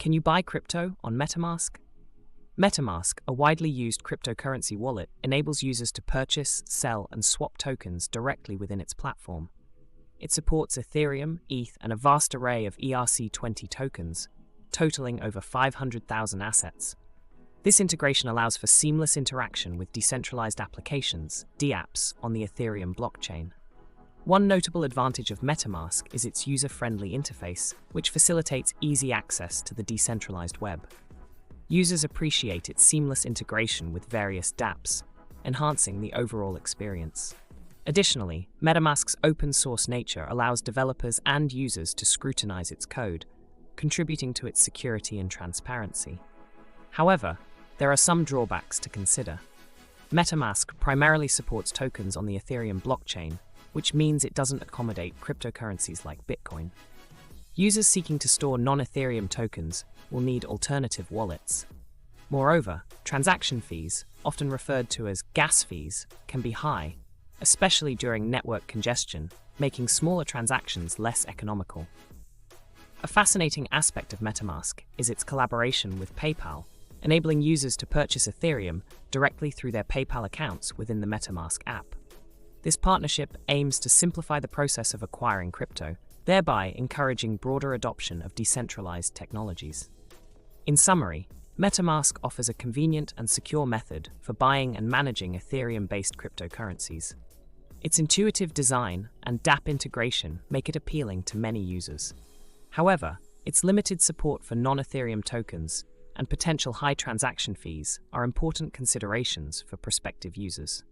Can you buy crypto on Metamask? Metamask, a widely used cryptocurrency wallet, enables users to purchase, sell, and swap tokens directly within its platform. It supports Ethereum, ETH, and a vast array of ERC20 tokens, totaling over 500,000 assets. This integration allows for seamless interaction with decentralized applications, dApps, on the Ethereum blockchain. One notable advantage of Metamask is its user-friendly interface, which facilitates easy access to the decentralized web. Users appreciate its seamless integration with various dApps, enhancing the overall experience. Additionally, Metamask's open-source nature allows developers and users to scrutinize its code, contributing to its security and transparency. However, there are some drawbacks to consider. Metamask primarily supports tokens on the Ethereum blockchain, which means it doesn't accommodate cryptocurrencies like Bitcoin. Users seeking to store non-Ethereum tokens will need alternative wallets. Moreover, transaction fees, often referred to as gas fees, can be high, especially during network congestion, making smaller transactions less economical. A fascinating aspect of Metamask is its collaboration with PayPal, enabling users to purchase Ethereum directly through their PayPal accounts within the Metamask app. This partnership aims to simplify the process of acquiring crypto, thereby encouraging broader adoption of decentralized technologies. In summary, Metamask offers a convenient and secure method for buying and managing Ethereum-based cryptocurrencies. Its intuitive design and dApp integration make it appealing to many users. However, its limited support for non-Ethereum tokens and potential high transaction fees are important considerations for prospective users.